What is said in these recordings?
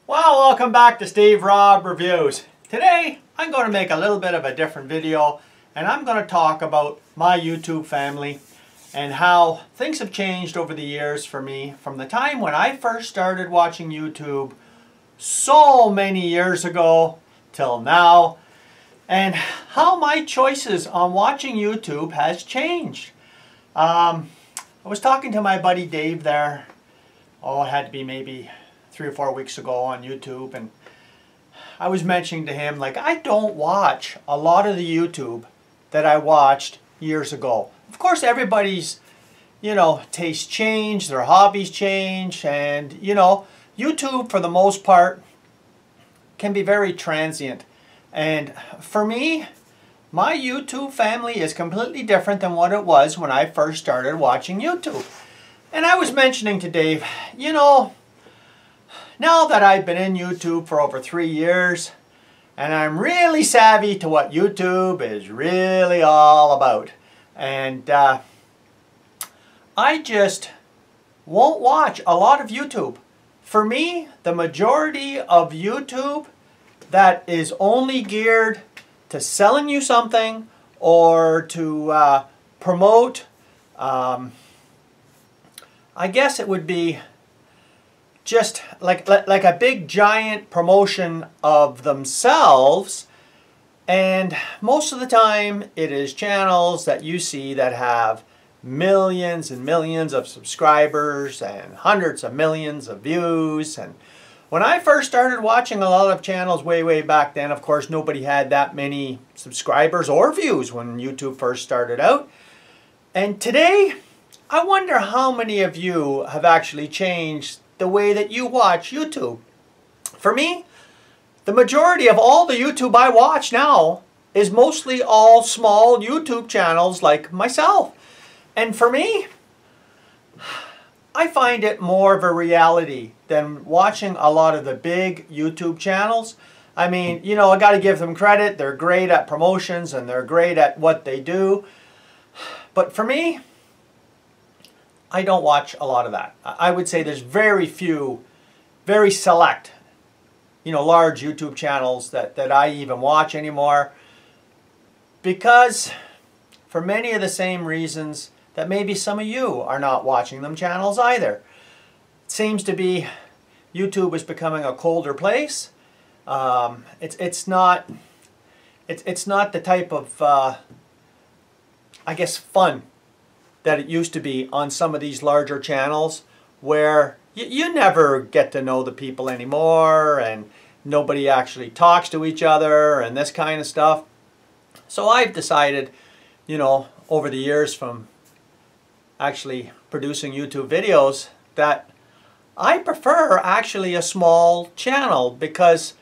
Well, welcome back to Steve Robb Reviews. Today, I'm going to make a little bit of a different video, and I'm going to talk about my YouTube family and how things have changed over the years for me from the time when I first started watching YouTube so many years ago till now, and how my choices on watching YouTube has changed. I was talking to my buddy Dave there, it had to be maybe 3 or 4 weeks ago on YouTube, and I was mentioning to him, like, I don't watch a lot of the YouTube that I watched years ago. Of course, everybody's, tastes change, their hobbies change, and, YouTube, for the most part, can be very transient. And for me, my YouTube family is completely different than what it was when I first started watching YouTube. And I was mentioning to Dave, now that I've been in YouTube for over 3 years, and I'm really savvy to what YouTube is really all about, and I just won't watch a lot of YouTube. For me, the majority of YouTube that is only geared to selling you something or to promote, I guess it would be just like a big giant promotion of themselves, and most of the time it is channels that you see that have millions and millions of subscribers and hundreds of millions of views. And when I first started watching a lot of channels way back then, of course nobody had that many subscribers or views when YouTube first started out. And today, I wonder how many of you have actually changed the way that you watch YouTube. For me, the majority of all the YouTube I watch now is mostly all small YouTube channels like myself. And for me, I find it more of a reality than watching a lot of the big YouTube channels. I mean, I got to give them credit. They're great at promotions and they're great at what they do. But for me, I don't watch a lot of that. I would say there's very few, very select, large YouTube channels that I even watch anymore, because for many of the same reasons that maybe some of you are not watching them channels either. It seems to be YouTube is becoming a colder place. It's not the type of I guess fun that it used to be on some of these larger channels, where you never get to know the people anymore and nobody actually talks to each other and this kind of stuff. So I've decided, over the years from actually producing YouTube videos, that I prefer actually a small channel, because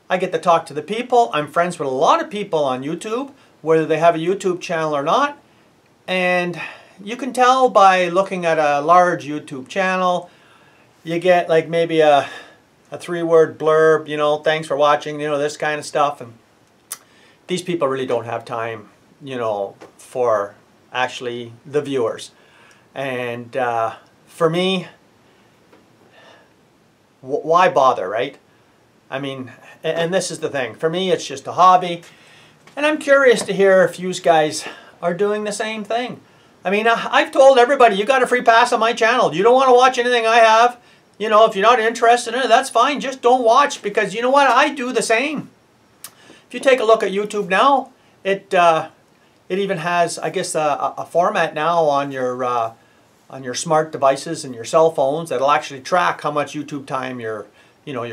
I get to talk to the people. I'm friends with a lot of people on YouTube, whether they have a YouTube channel or not, and you can tell by looking at a large YouTube channel. You get like maybe a 3-word blurb, thanks for watching, this kind of stuff. And these people really don't have time, for actually the viewers. And for me, why bother, right? I mean, and this is the thing. For me, it's just a hobby. And I'm curious to hear if you guys are doing the same thing. I mean, I've told everybody, you got a free pass on my channel. You don't want to watch anything I have. If you're not interested in it, that's fine. Just don't watch, because you know what? I do the same. If you take a look at YouTube now, it even has, I guess, a format now on your smart devices and your cell phones that'll actually track how much YouTube time you're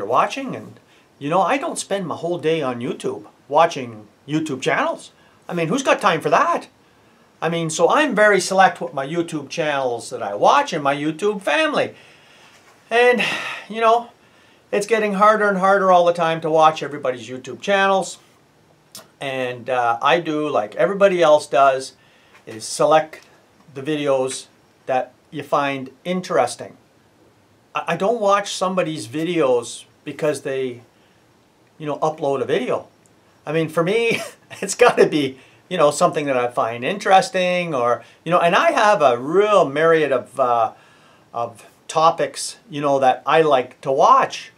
watching. And I don't spend my whole day on YouTube watching YouTube channels. I mean, who's got time for that? I mean, so I'm very select with my YouTube channels that I watch and my YouTube family. And, it's getting harder and harder all the time to watch everybody's YouTube channels. And I do, like everybody else does, is select the videos that you find interesting. I don't watch somebody's videos because they, upload a video. I mean, for me, it's got to be something that I find interesting, or, and I have a real myriad of topics, that I like to watch.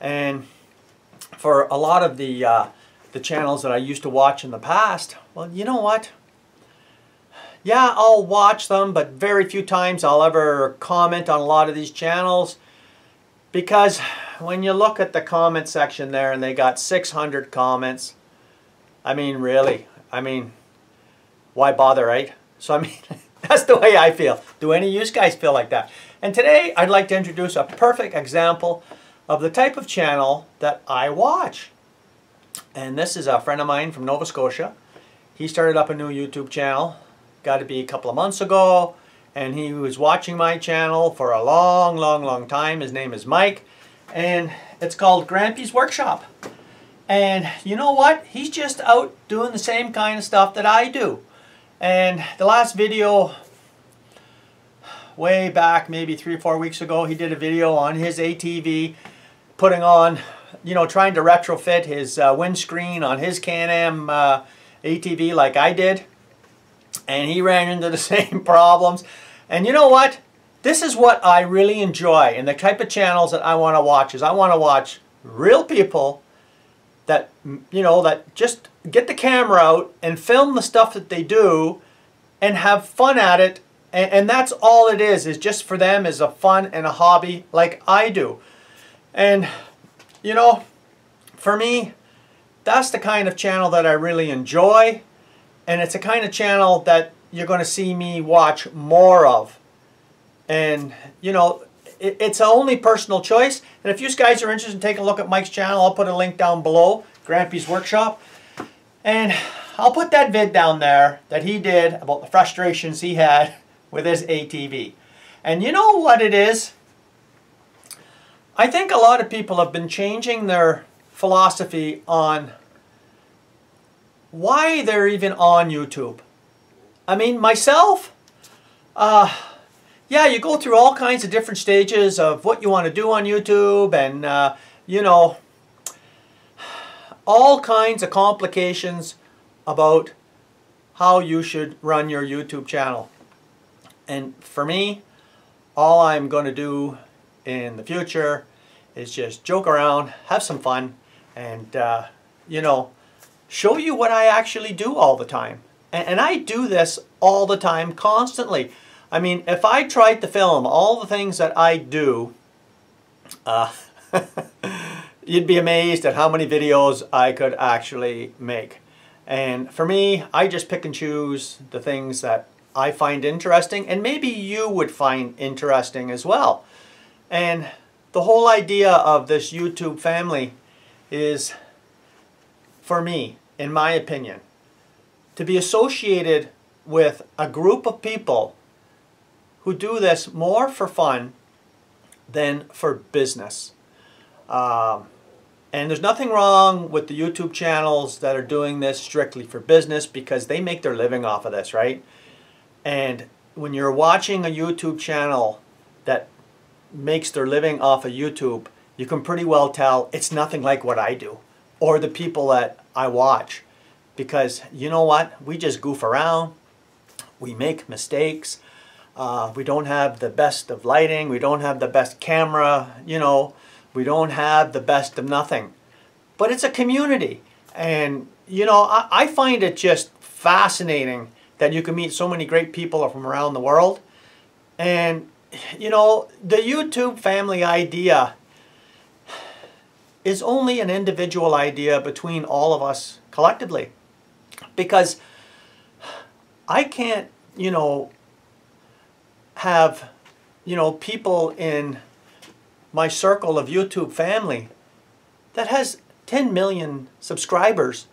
And for a lot of the channels that I used to watch in the past, well, you know what? Yeah, I'll watch them, but very few times I'll ever comment on a lot of these channels, because when you look at the comment section there and they got 600 comments, I mean, really, I mean, why bother, right? So I mean, that's the way I feel. Do any of you guys feel like that? And today I'd like to introduce a perfect example of the type of channel that I watch. And this is a friend of mine from Nova Scotia. He started up a new YouTube channel, got to be a couple of months ago, and he was watching my channel for a long time. His name is Mike, and it's called Grampy's Workshop. And you know what? He's just out doing the same kind of stuff that I do. And the last video, way back maybe 3 or 4 weeks ago, he did a video on his ATV, putting on, you know, trying to retrofit his windscreen on his Can-Am ATV like I did. And he ran into the same problems. And you know what? This is what I really enjoy, and the type of channels that I want to watch is I want to watch real people that, you know, that just get the camera out and film the stuff that they do and have fun at it. And that's all it is just for them is a fun and a hobby like I do. And, you know, for me, that's the kind of channel that I really enjoy. And it's a kind of channel that you're going to see me watch more of. And, you know, it's only personal choice. And if you guys are interested in taking a look at Mike's channel, I'll put a link down below, Grampy's Workshop. And I'll put that vid down there that he did about the frustrations he had with his ATV. And you know what it is? I think a lot of people have been changing their philosophy on why they're even on YouTube. I mean, myself, yeah, you go through all kinds of different stages of what you want to do on YouTube, and, you know, all kinds of complications about how you should run your YouTube channel. And for me, all I'm going to do in the future is just joke around, have some fun, and, you know, show you what I actually do all the time. And I do this all the time, constantly. I mean, if I tried to film all the things that I do, you'd be amazed at how many videos I could actually make. And for me, I just pick and choose the things that I find interesting, and maybe you would find interesting as well. And the whole idea of this YouTube family is, for me, in my opinion, to be associated with a group of people who do this more for fun than for business. And there's nothing wrong with the YouTube channels that are doing this strictly for business, because they make their living off of this, right? And when you're watching a YouTube channel that makes their living off of YouTube, you can pretty well tell it's nothing like what I do or the people that I watch. Because you know what? We just goof around. We make mistakes. We don't have the best of lighting. We don't have the best camera. You know, we don't have the best of nothing. But it's a community. And, you know, I find it just fascinating that you can meet so many great people from around the world. And, you know, the YouTube family idea is only an individual idea between all of us collectively. Because I can't, you know, have, you know, people in my circle of YouTube family that has 10 million subscribers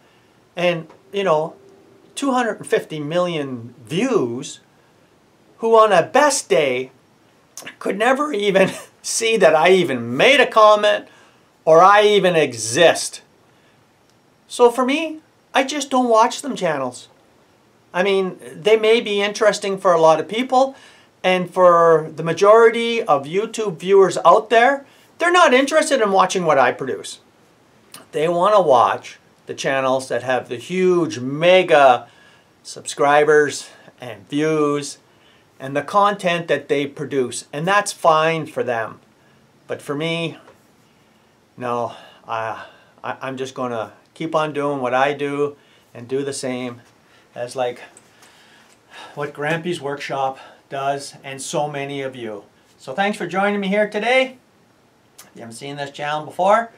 and, you know, 250 million views, who on a best day could never even see that I even made a comment or I even exist. So for me, I just don't watch them channels. I mean, they may be interesting for a lot of people, and for the majority of YouTube viewers out there, they're not interested in watching what I produce. They want to watch the channels that have the huge mega subscribers and views and the content that they produce, and that's fine for them. But for me, No, I'm just going to keep on doing what I do and do the same as like what Grampy's Workshop does and so many of you. So thanks for joining me here today. If you haven't seen this channel before,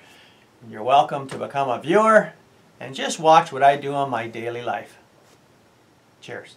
you're welcome to become a viewer and just watch what I do in my daily life. Cheers.